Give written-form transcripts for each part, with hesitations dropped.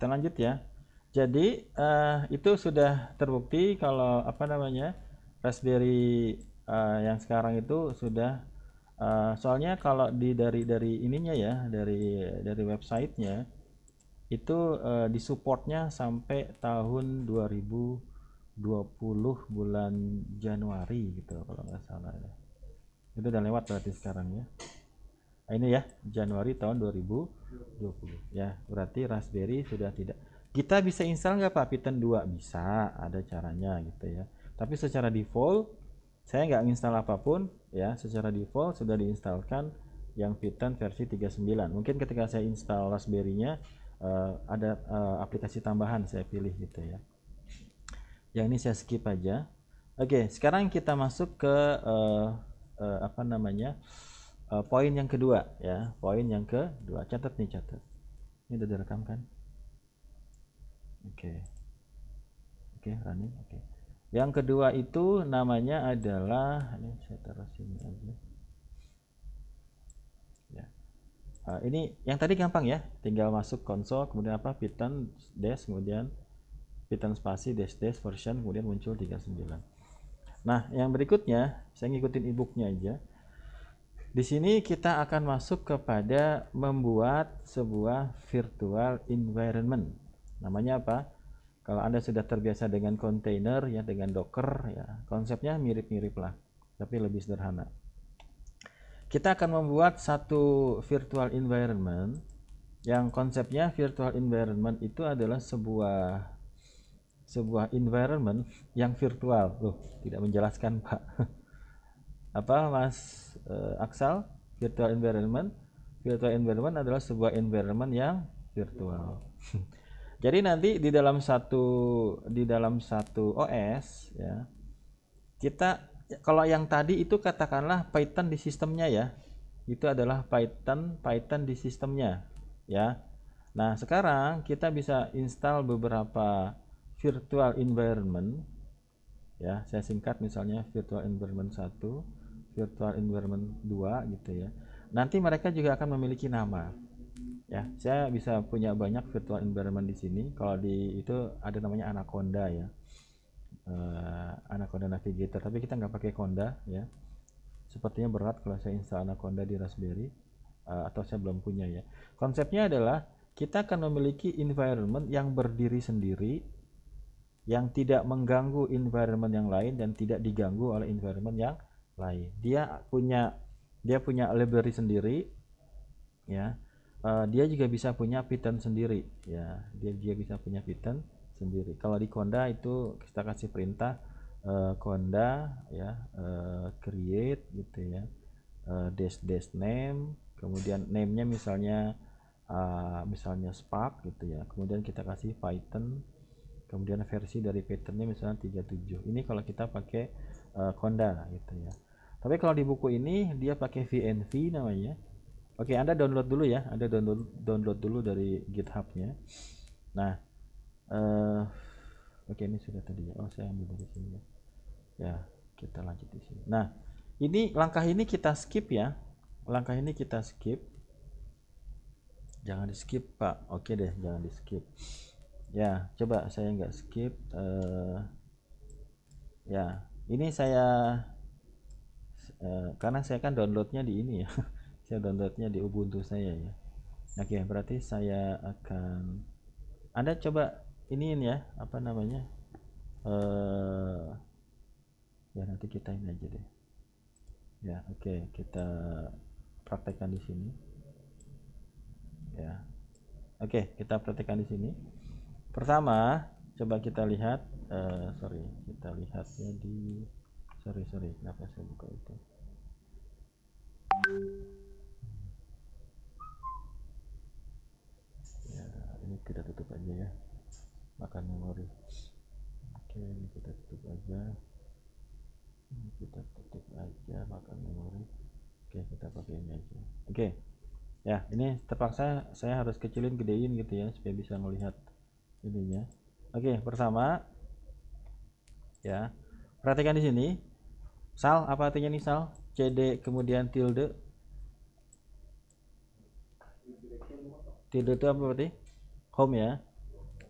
kita lanjut ya. Jadi itu sudah terbukti kalau apa namanya Raspberry yang sekarang itu sudah soalnya kalau dari ininya ya dari websitenya itu disupportnya sampai tahun 2020 bulan Januari gitu kalau nggak salah ya. Itu udah lewat berarti sekarang ya. Nah, ini ya Januari tahun 2020 ya, berarti Raspberry sudah tidak. Kita bisa install nggak Pak Python 2? Bisa, ada caranya gitu ya. Tapi secara default saya nggak install apapun ya, secara default sudah diinstalkan yang Python versi 39. Mungkin ketika saya install Raspberry-nya ada aplikasi tambahan saya pilih gitu ya. Yang ini saya skip aja. Oke, sekarang kita masuk ke apa namanya poin yang kedua ya. Poin yang kedua, catat nih, catat. Ini udah direkam kan? Oke, oke, running. Oke. Yang kedua itu namanya adalah, ini saya taruh sini aja. Ya. Ini yang tadi gampang ya, tinggal masuk konsol, kemudian apa? Python dash, kemudian Python spasi dash dash version, kemudian muncul 39. Nah, yang berikutnya saya ngikutin ebooknya aja. Di sini kita akan masuk kepada membuat sebuah virtual environment. Namanya apa? Kalau Anda sudah terbiasa dengan container ya, dengan Docker ya, konsepnya mirip-mirip lah, tapi lebih sederhana. Kita akan membuat satu virtual environment yang konsepnya virtual environment itu adalah sebuah environment yang virtual. Loh, tidak menjelaskan Pak. Apa Mas Aksal? Virtual environment adalah sebuah environment yang virtual. Jadi nanti di dalam satu OS ya, kita kalau yang tadi itu katakanlah Python di sistemnya ya, itu adalah Python di sistemnya ya. Nah, sekarang kita bisa install beberapa virtual environment ya. Saya singkat misalnya virtual environment 1, virtual environment 2 gitu ya. Nanti mereka juga akan memiliki nama. Ya, saya bisa punya banyak virtual environment di sini. Kalau di itu ada namanya Anaconda ya. Anaconda Navigator, tapi kita nggak pakai Conda ya. Sepertinya berat kalau saya install Anaconda di Raspberry, atau saya belum punya ya. Konsepnya adalah kita akan memiliki environment yang berdiri sendiri, yang tidak mengganggu environment yang lain dan tidak diganggu oleh environment yang lain. Dia punya library sendiri ya. Dia juga bisa punya Python sendiri ya. Dia juga bisa punya Python sendiri. Kalau di Conda itu kita kasih perintah Conda ya, create gitu ya, dash dash name, kemudian name-nya misalnya Spark gitu ya. Kemudian kita kasih Python, kemudian versi dari Pythonnya misalnya 37. Ini kalau kita pakai Conda gitu ya. Tapi kalau di buku ini dia pakai VNV namanya. Oke, Anda download dulu ya. Anda download dulu dari GitHub-nya. Nah, oke, ini sudah tadi ya. Oh, saya ambil dari sini ya. Ya, kita lanjut di sini. Nah, ini langkah ini kita skip ya. Langkah ini kita skip. Jangan di skip Pak. Oke deh, jangan di skip. Ya, coba saya nggak skip. Ya, ini saya karena saya kan downloadnya di ini ya. Saya downloadnya di Ubuntu saya ya. Oke, berarti saya akan, Anda coba ini ya, apa namanya? Ya nanti kita ini aja deh. Ya, oke, kita praktekkan di sini. Ya. Oke, kita praktekkan di sini. Pertama, coba kita lihat kita lihatnya di sorry, kenapa saya buka itu? Ya, ini kita tutup aja ya. Makan memori. Oke, ini kita tutup aja. Ini kita tutup aja, makan memori. Oke, kita pakai ini aja. Oke. Ya, ini terpaksa saya harus kecilin, gedein gitu ya supaya bisa melihat ininya. Oke, pertama ya. Perhatikan di sini. Sal, apa artinya nih Sal? CD kemudian tilde. Tilde itu apa berarti? Home ya.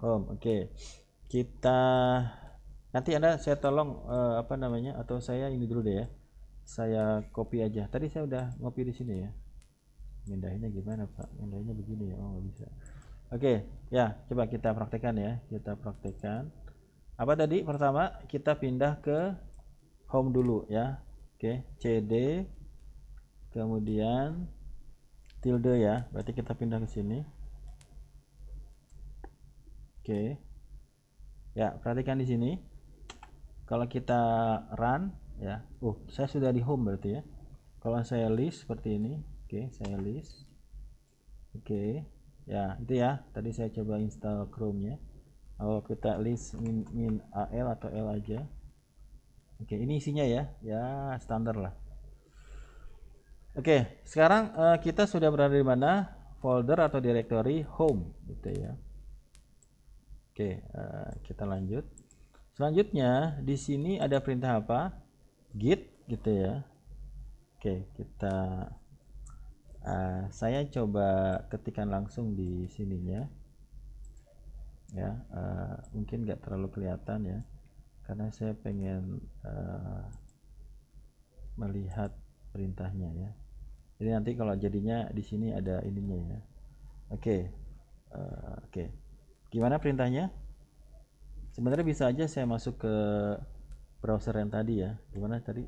home. Oke. Kita nanti Anda saya tolong apa namanya, atau saya ini dulu deh ya. Saya copy aja. Tadi saya udah ngopi di sini ya. Mindahinnya gimana Pak? Mindahinnya begini ya. Oh, nggak bisa. Oke, ya, coba kita praktekkan ya. Kita praktekkan. Apa tadi? Pertama, kita pindah ke home dulu ya. Oke, CD kemudian tilde ya. Berarti kita pindah ke sini. Oke. Ya, perhatikan di sini. Kalau kita run ya. Saya sudah di home berarti ya. Kalau saya list seperti ini. Oke, saya list. Oke. Ya, itu ya. Tadi saya coba install Chrome-nya. Kalau kita list min AL atau L aja. Oke, ini isinya ya. Ya, standar lah. Oke, sekarang kita sudah berada di mana? Folder atau directory home gitu ya. Oke, kita lanjut. Selanjutnya di sini ada perintah apa? Git gitu ya. Oke, saya coba ketikkan langsung di sininya ya. Mungkin nggak terlalu kelihatan ya, karena saya pengen melihat perintahnya ya. Jadi nanti kalau jadinya di sini ada ininya ya. Oke, oke. Gimana perintahnya? Sebenarnya bisa aja saya masuk ke browser yang tadi ya. Gimana tadi?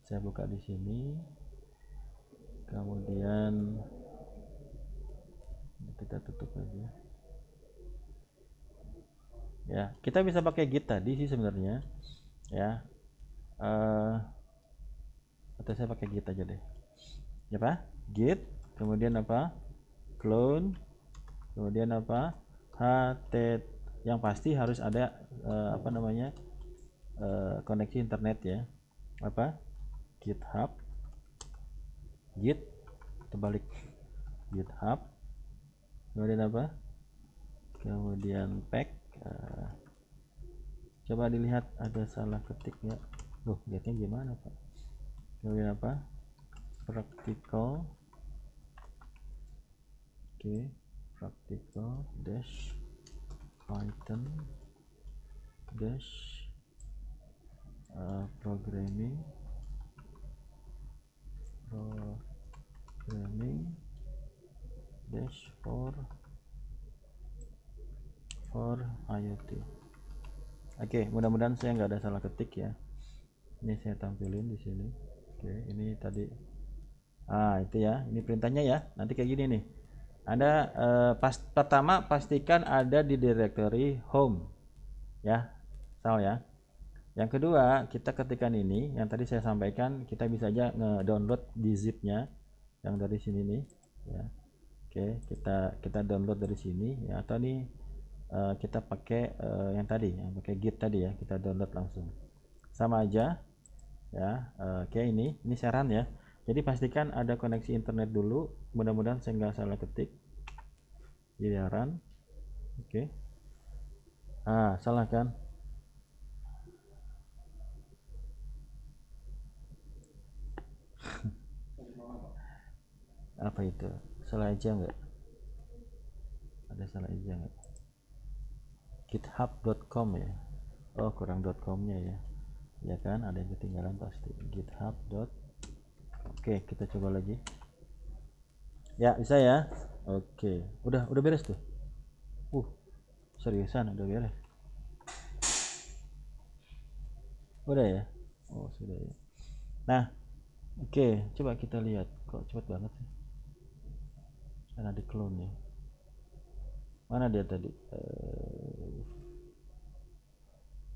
Saya buka di sini. Kemudian kita tutup aja. Ya, kita bisa pakai Git tadi sih sebenarnya. Ya. Atau saya pakai Git aja deh. Ya Pak? Git, kemudian apa? Clone, kemudian apa? HT. Yang pasti harus ada apa namanya? Koneksi internet ya. Apa? GitHub. Git terbalik. GitHub. Kemudian apa? Kemudian pack. Coba dilihat ada salah ketik ya. Lihatnya gimana Pak? Kemudian apa? Practical. Oke, practical dash Python dash programming dash for IoT. Oke, mudah-mudahan saya nggak ada salah ketik ya. Ini saya tampilin di sini. Oke, ini tadi. Itu ya. Ini perintahnya ya. Nanti kayak gini nih. Ada pertama pastikan ada di directory home. Ya. Salah ya. Yang kedua, kita ketikkan ini yang tadi saya sampaikan, kita bisa aja nge-download di zip-nya yang dari sini nih ya. Oke, kita download dari sini ya, atau nih kita pakai yang tadi, yang pakai Git tadi ya, kita download langsung. Sama aja ya. Oke, ini saran ya. Jadi pastikan ada koneksi internet dulu. Mudah-mudahan saya nggak salah ketik. Jadi run. Oke. Salah kan? Apa itu? Salah aja nggak? Ada salah aja nggak? github.com ya. Kurang .com-nya ya. Ya kan, ada yang ketinggalan pasti. github. Oke, kita coba lagi. Ya, bisa ya. Oke, udah beres tuh. Seriusan udah beres. Udah ya. Sudah ya. Nah, oke, coba kita lihat. Kok cepat banget sih? Karena di clone ya. Mana dia tadi?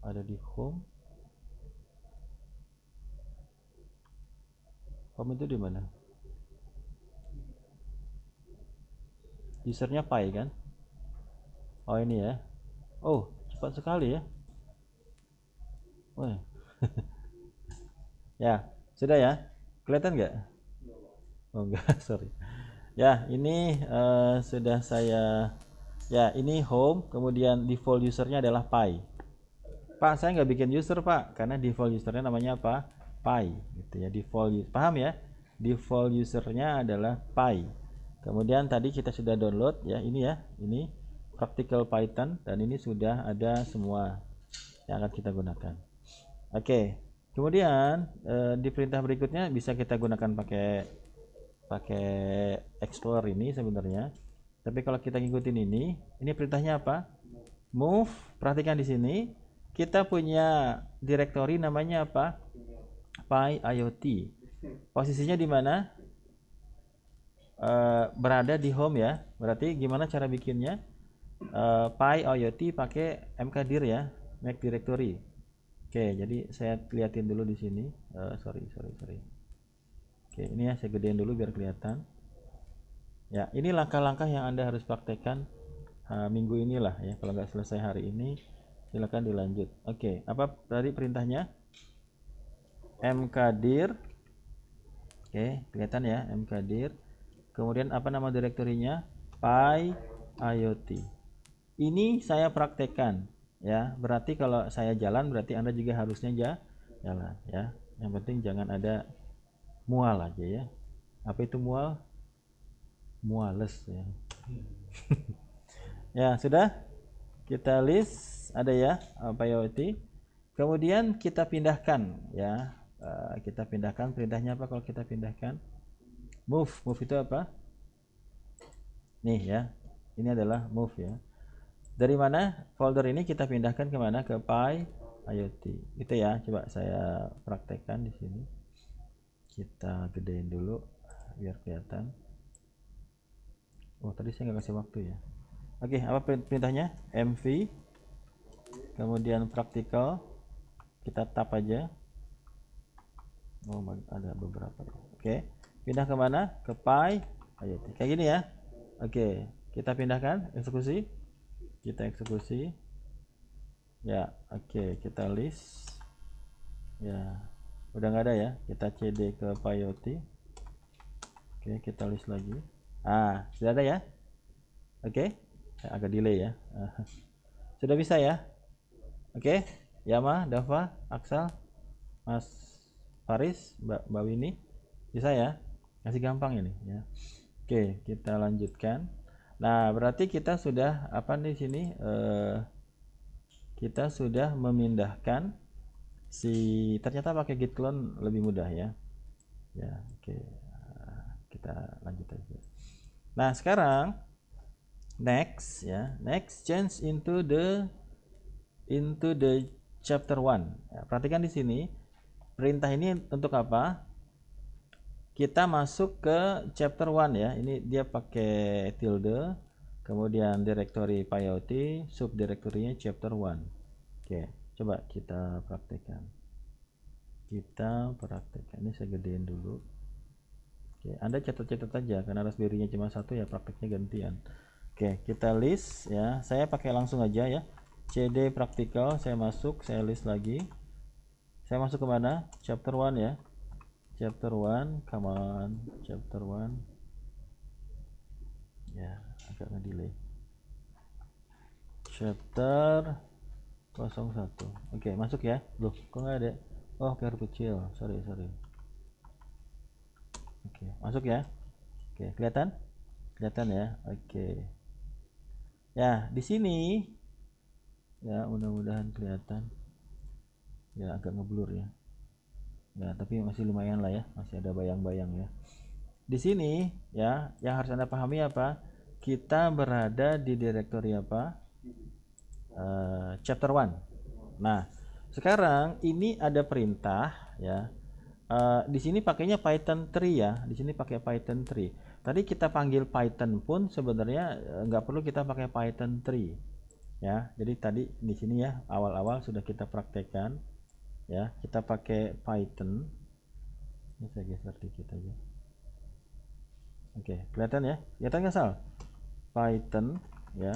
Ada di home. Home itu di mana? Usernya Pi kan? Ini ya. Cepat sekali ya. Ya, sudah ya. Kelihatan nggak? Enggak, sorry. Ya, ini sudah saya. Ya, ini home, kemudian default usernya adalah Pi. Pak, saya nggak bikin user Pak, karena default usernya namanya apa? Pi, gitu ya. Default, paham ya? Default usernya adalah Pi. Kemudian tadi kita sudah download ya, ini practical Python, dan ini sudah ada semua yang akan kita gunakan. Oke, kemudian di perintah berikutnya bisa kita gunakan pakai Explorer ini sebenarnya. Tapi kalau kita ngikutin ini perintahnya apa? Move. Perhatikan di sini kita punya directory namanya apa? PyIoT. Posisinya di mana? Berada di home ya. Berarti gimana cara bikinnya? PyIoT pakai mkdir ya, make directory. Oke, jadi saya liatin dulu di sini. Sorry. Oke, ini ya saya gedein dulu biar kelihatan. Ya, ini langkah-langkah yang Anda harus praktekkan minggu inilah ya. Kalau nggak selesai hari ini, silakan dilanjut. Oke, apa tadi perintahnya? Mkdir. Oke, kelihatan ya, mkdir. Kemudian apa nama direktorinya? PyIoT. Ini saya praktekkan ya. Berarti kalau saya jalan berarti Anda juga harusnya jalan ya. Yang penting jangan ada mual aja ya. Apa itu mual? Muales ya. Ya, sudah kita list ada ya PyIoT. Kemudian kita pindahkan ya. Kita pindahkan perintahnya apa kalau kita pindahkan? Move itu apa? Nih ya. Ini adalah move ya. Dari mana folder ini kita pindahkan ke mana? Ke PyIoT. Itu ya. Coba saya praktekkan di sini. Kita gedein dulu biar kelihatan. Oh, tadi saya nggak kasih waktu ya. Oke, apa perintahnya? mv, kemudian practical, kita tap aja. Oh, ada beberapa. Oke, pindah ke mana? Ke PyIoT. Kayak gini ya. Oke, kita pindahkan, eksekusi. Kita eksekusi. Ya, oke, kita list. Ya, udah nggak ada ya. Kita cd ke PyIoT. Oke, kita list lagi. Sudah ada ya. Oke, agak delay ya. Sudah bisa ya. Oke, Yama, Dava, Aksal, Mas Faris, Mbak Winnie, bisa ya. Kasih gampang ini ya. Oke, kita lanjutkan. Nah, berarti kita sudah apa nih sini? Kita sudah memindahkan ternyata pakai git clone lebih mudah ya. Ya, oke. Kita lanjut aja. Nah, sekarang next ya. Next change into the chapter 1. Ya, perhatikan di sini. Perintah ini untuk apa? Kita masuk ke chapter 1 ya. Ini dia pakai tilde, kemudian directory PyIoT, subdirektorinya chapter 1. Oke, coba kita praktekkan. Ini saya gedein dulu. Oke, Anda catat-catat aja karena Raspberry-nya cuma satu ya, prakteknya gantian. Oke, kita list ya. Saya pakai langsung aja ya. CD practical, saya masuk, saya list lagi. Saya masuk ke mana? Chapter 1 ya. Chapter 1, come on, chapter 1. Ya, agak ngedelay. Chapter 01. Oke, masuk ya. Loh, kok nggak ada? Oh, PR kecil. Sorry. Oke, masuk ya. Oke, kelihatan? Kelihatan ya. Oke. Ya, di sini ya, mudah-mudahan kelihatan. Ya, agak ngeblur ya. Ya, tapi masih lumayan lah ya. Masih ada bayang-bayang ya. Di sini ya, yang harus Anda pahami apa? Kita berada di direktori apa? Chapter 1. Nah, sekarang ini ada perintah ya. Di sini pakainya Python 3 ya. Di sini pakai Python 3. Tadi kita panggil Python pun sebenarnya nggak perlu kita pakai Python 3 ya. Jadi tadi di sini ya awal-awal sudah kita praktekkan ya. Kita pakai Python. Ini saya geser dikit aja. Oke, kelihatan ya? Kelihatan nggak Sal? Python ya.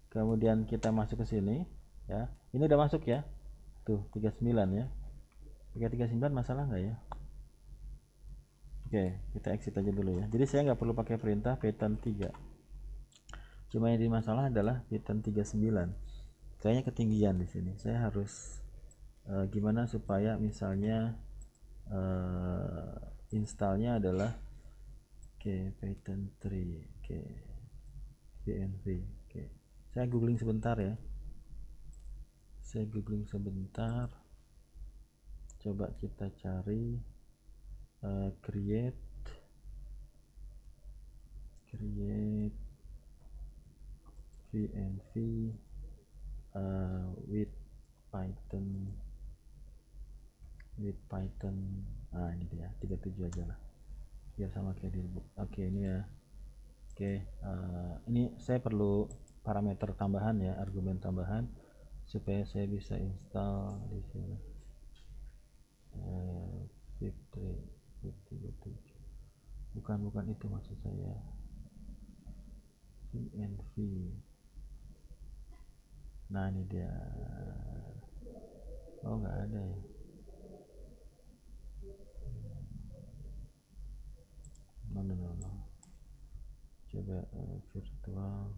Kemudian kita masuk ke sini ya. Ini udah masuk ya. Tuh 39 ya. 339 masalah nggak ya? Oke, kita exit aja dulu ya. Jadi saya nggak perlu pakai perintah Python 3. Cuma yang jadi masalah adalah Python 39. Kayaknya ketinggian di sini. Saya harus gimana supaya misalnya installnya adalah Oke, Python 3. Oke, VNV. Oke, saya googling sebentar ya. Coba kita cari create VNV with Python. Nah, ini dia 37 aja lah biar sama kayak di book. Oke, ini ya. Oke, ini saya perlu parameter tambahan ya, argumen tambahan supaya saya bisa install di sini. Bukan itu maksud saya. VNV. Nah, ini dia. Oh, nggak ada ya. No. Coba virtual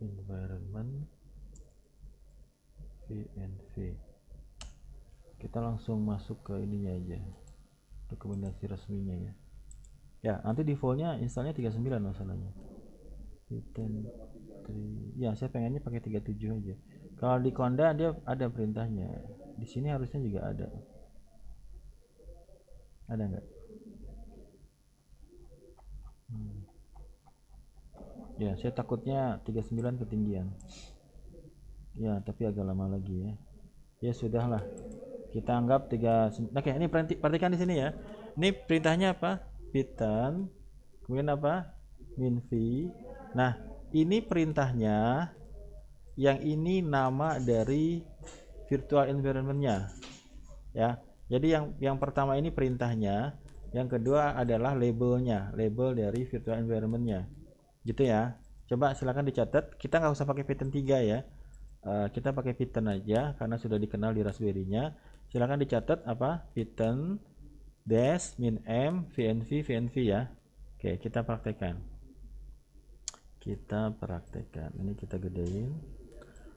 environment VNV. Kita langsung masuk ke ininya aja, rekomendasi resminya ya. Ya, nanti defaultnya installnya 39 masalahnya. Python 3. Ya, saya pengennya pakai 37 aja. Kalau di Conda dia ada perintahnya. Di sini harusnya juga ada. Ada nggak? Ya, saya takutnya 39 ketinggian. Ya, tapi agak lama lagi ya. Ya sudahlah. Kita anggap 3. Oke, ini perhatikan di sini ya. Ini perintahnya apa? Python. Kemudian apa? Minv. Nah, ini perintahnya. Yang ini nama dari virtual environment-nya. Ya. Jadi yang pertama ini perintahnya, yang kedua adalah labelnya, label dari virtual environment-nya. Gitu ya. Coba silakan dicatat. Kita nggak usah pakai Python 3 ya. Kita pakai Python aja karena sudah dikenal di Raspberry-nya. Silakan dicatat apa? Python dash min m VNV ya. Oke, kita praktekkan. Ini kita gedein.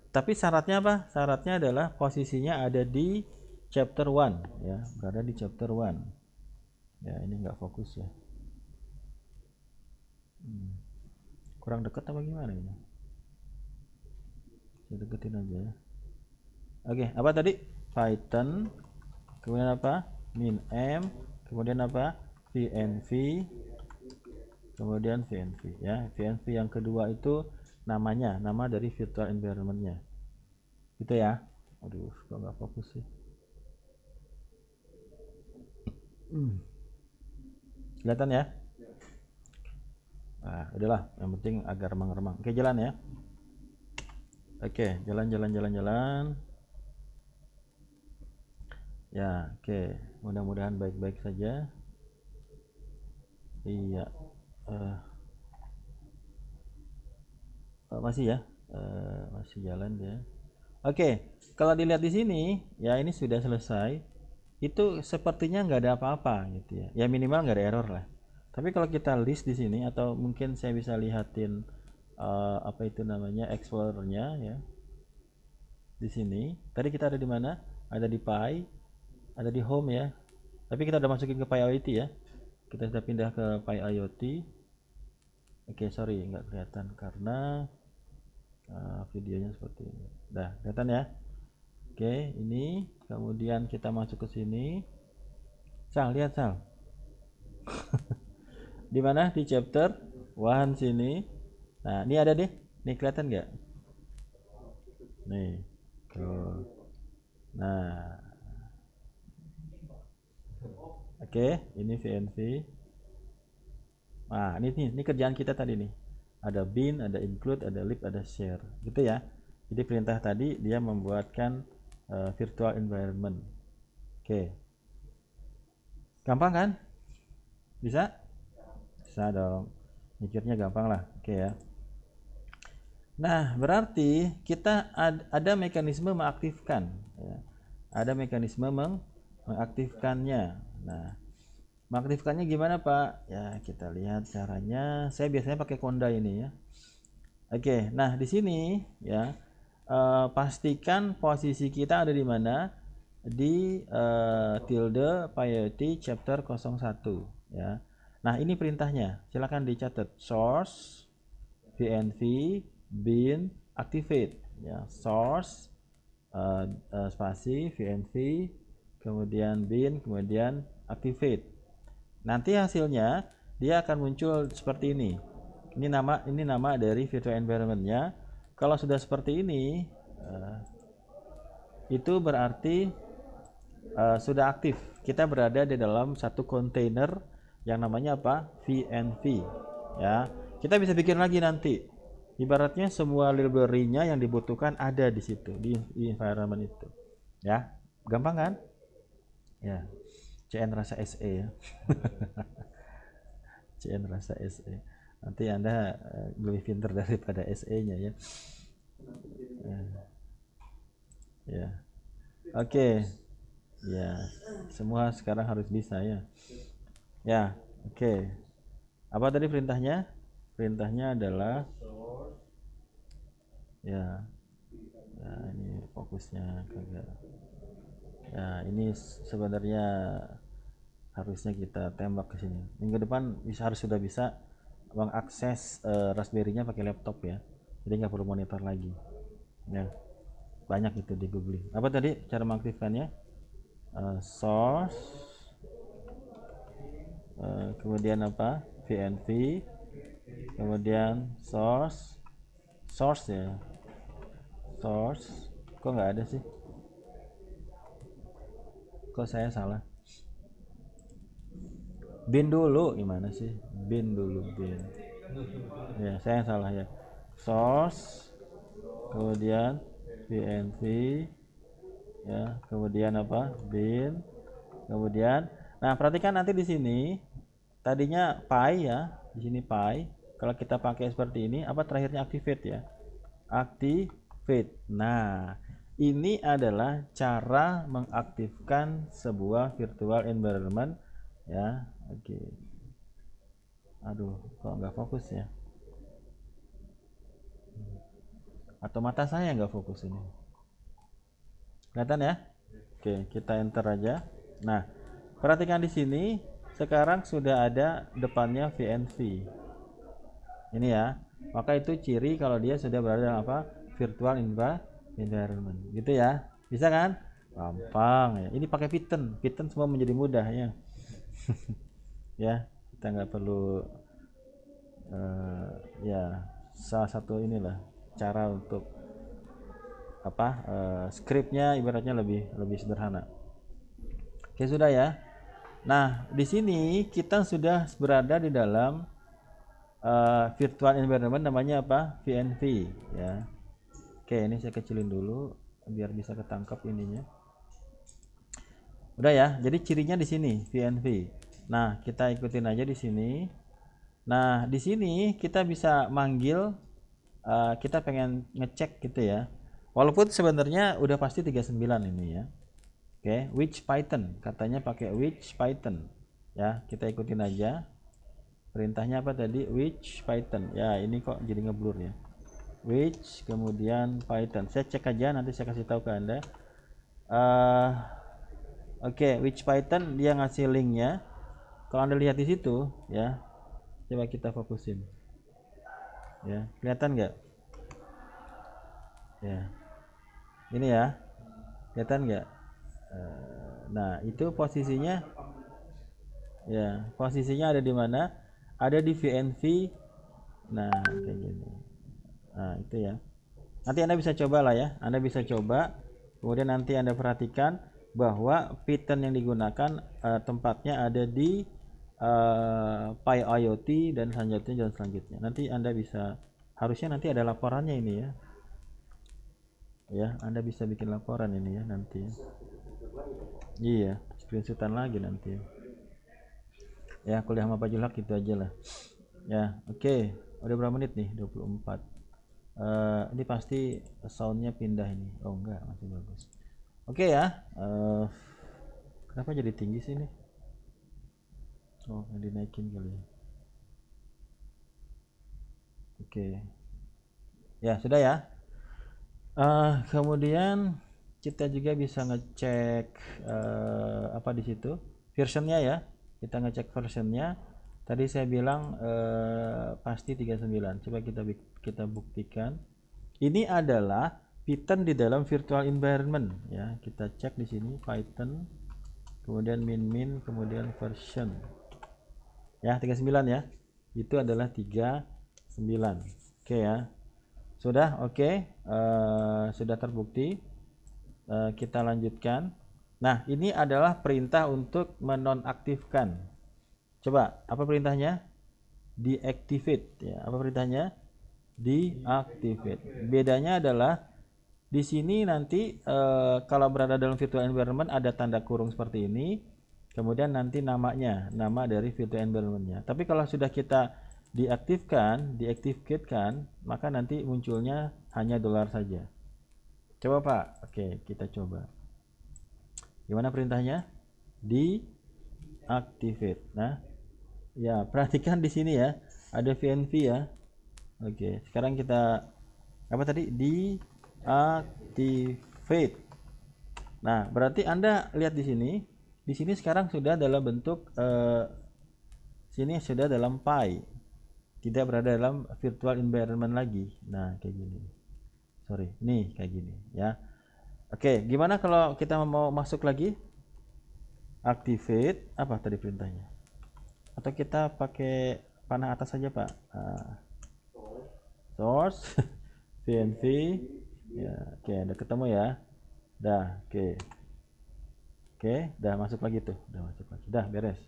Tapi syaratnya apa? Syaratnya adalah posisinya ada di chapter 1 ya, berada di chapter 1. Ya, ini nggak fokus ya. Kurang dekat apa gimana ini? Saya deketin aja ya. Oke, apa tadi? Python, kemudian apa? Min m, kemudian apa? VNV, kemudian VNV ya. VNV yang kedua itu nama dari virtual environment-nya. Gitu ya. Aduh, kok nggak fokus sih. Kelihatan ya? Nah, udahlah, yang penting agak remang-remang. Oke, jalan ya. Oke, jalan. Ya, oke. Mudah-mudahan baik-baik saja. Iya. Masih ya? Masih jalan ya. Oke, kalau dilihat di sini, ya ini sudah selesai. Itu sepertinya nggak ada apa-apa gitu ya. Ya minimal nggak ada error lah. Tapi kalau kita list di sini atau mungkin saya bisa lihatin apa itu namanya explorernya ya. Di sini. Tadi kita ada di mana? Ada di Pi, ada di home ya. Tapi kita udah masukin ke Pi IoT ya. Kita sudah pindah ke Pi IoT. Oke, sorry nggak kelihatan karena videonya seperti ini. Dah, kelihatan ya? Oke, ini kemudian kita masuk ke sini. Sal, lihat Sal. Di mana? Di chapter 1 sini. Nah, ini ada deh. Nih kelihatan nggak? Nih. Tuh. Nah. Oke, ini VNV. Nah, ini kerjaan kita tadi nih. Ada bin, ada include, ada lib, ada share. Gitu ya. Jadi perintah tadi dia membuatkan virtual environment. Oke. Gampang kan? Bisa? Bisa dong. Mikirnya gampang lah. Oke ya. Nah, berarti kita ada mekanisme mengaktifkan ya. Ada mekanisme mengaktifkannya. Nah, mengaktifkannya gimana, Pak? Ya, kita lihat caranya. Saya biasanya pakai Conda ini ya. Oke, nah di sini ya pastikan posisi kita ada di mana? Di tilde PyIoT chapter 01 ya. Nah, ini perintahnya. Silakan dicatat. Source vnv bin activate ya. Source spasi vnv kemudian bin kemudian activate. Nanti hasilnya dia akan muncul seperti ini. Ini nama dari virtual environment-nya. Kalau sudah seperti ini, itu berarti sudah aktif. Kita berada di dalam satu kontainer yang namanya apa? VNV. Ya, kita bisa bikin lagi nanti. Ibaratnya semua library-nya yang dibutuhkan ada di situ di environment itu. Ya, gampang kan? Ya, CN rasa SE ya. CN rasa SE. Nanti Anda lebih pintar daripada SE-nya ya. Ya. Oke. Ya, semua sekarang harus bisa ya. Ya, oke. Apa tadi perintahnya? Perintahnya adalah ya. Ya, ini fokusnya kagak. Ya, ini sebenarnya harusnya kita tembak ke sini. Minggu depan harus sudah bisa mengakses Raspberry-nya pakai laptop ya. Jadi nggak perlu monitor lagi. Ya, banyak itu di Google. Apa tadi cara mengaktifkannya? Source, kemudian apa? VNV, kemudian source ya. Source, kok nggak ada sih? Kok saya salah? Bin dulu gimana sih? Bin dulu bin. Ya, saya yang salah ya. Source, kemudian VNV, ya, kemudian apa? Bin, kemudian. Nah, perhatikan nanti di sini. Tadinya pi ya, di sini pi. Kalau kita pakai seperti ini, apa terakhirnya activate ya? Activate. Nah, ini adalah cara mengaktifkan sebuah virtual environment ya. Oke. Aduh, kok nggak fokus ya? Atau mata saya nggak fokus ini? Kelihatan ya? Oke, kita enter aja. Nah, perhatikan di sini. Sekarang sudah ada depannya VNV. Ini ya. Maka itu ciri kalau dia sudah berada dalam apa? Virtual environment. Gitu ya. Bisa kan? Gampang ya. Ini pakai Python. Python semua menjadi mudah ya. Ya, kita nggak perlu ya salah satu inilah cara untuk apa skripnya ibaratnya lebih sederhana. Oke sudah ya. Nah di sini kita sudah berada di dalam virtual environment namanya apa VNV ya. Oke ini saya kecilin dulu biar bisa ketangkap ininya. Udah ya. Jadi cirinya di sini VNV. Nah kita ikutin aja di sini. Nah di sini kita bisa manggil kita pengen ngecek gitu ya. Walaupun sebenarnya udah pasti 39 ini ya. Oke, which Python katanya pakai which Python. Ya, kita ikutin aja. Perintahnya apa tadi? Which Python. Ya, ini kok jadi ngeblur ya. Which kemudian Python. Saya cek aja nanti saya kasih tahu ke Anda. Oke, which Python dia ngasih linknya. Kalau Anda lihat di situ ya. Coba kita fokusin. Ya, kelihatan nggak? Ya. Ini ya. Kelihatan nggak? Nah, itu posisinya ya, posisinya ada di mana? Ada di VNV. Nah, kayak gini. Nah, itu ya. Nanti Anda bisa coba lah ya. Anda bisa coba. Kemudian nanti Anda perhatikan bahwa Python yang digunakan tempatnya ada di PyIoT dan selanjutnya. Nanti Anda bisa harusnya nanti ada laporannya ini ya. Ya, Anda bisa bikin laporan ini ya nanti. Iya, screenshotan lagi nanti. Ya, kuliah sama Pak Julhak itu aja lah. Ya, oke. Udah berapa menit nih? 24. Ini pasti soundnya pindah ini. Oh enggak, masih bagus. Oke ya. Kenapa jadi tinggi sih ini? Oh, dinaikin kali ya. Oke. Ya, sudah ya. Kemudian kita juga bisa ngecek apa di situ versionnya ya. Kita ngecek versionnya. Tadi saya bilang pasti 39. Coba kita buktikan. Ini adalah Python di dalam virtual environment ya. Kita cek di sini Python, kemudian min, kemudian version. Ya, 39 ya. Itu adalah 39. Oke ya. Sudah oke. Sudah terbukti. Kita lanjutkan. Nah, ini adalah perintah untuk menonaktifkan. Coba, apa perintahnya? Deactivate ya. Apa perintahnya? Deactivate. Bedanya adalah di sini nanti kalau berada dalam virtual environment ada tanda kurung seperti ini, kemudian nanti namanya, nama dari virtual environment-nya. Tapi kalau sudah kita deactivatekan, maka nanti munculnya hanya dolar saja. Coba Pak. Oke, kita coba. Gimana perintahnya? Deactivate. Nah, ya, perhatikan di sini ya, ada VNV ya. Oke, sekarang kita apa tadi? Deactivate. Nah, berarti Anda lihat di sini. Di sini sekarang sudah dalam bentuk sini sudah dalam Pi. Tidak berada dalam virtual environment lagi. Nah, kayak gini. Sorry, nih kayak gini ya. Oke, gimana kalau kita mau masuk lagi? Activate, apa tadi perintahnya? Atau kita pakai panah atas saja Pak? Source, VNV, ya, oke, udah ketemu ya, dah, oke, dah masuk lagi tuh, udah masuk lagi, dah beres,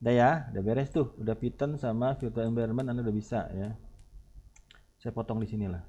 udah ya, udah beres tuh, udah Python sama virtual environment Anda udah bisa ya. Saya potong di sini lah.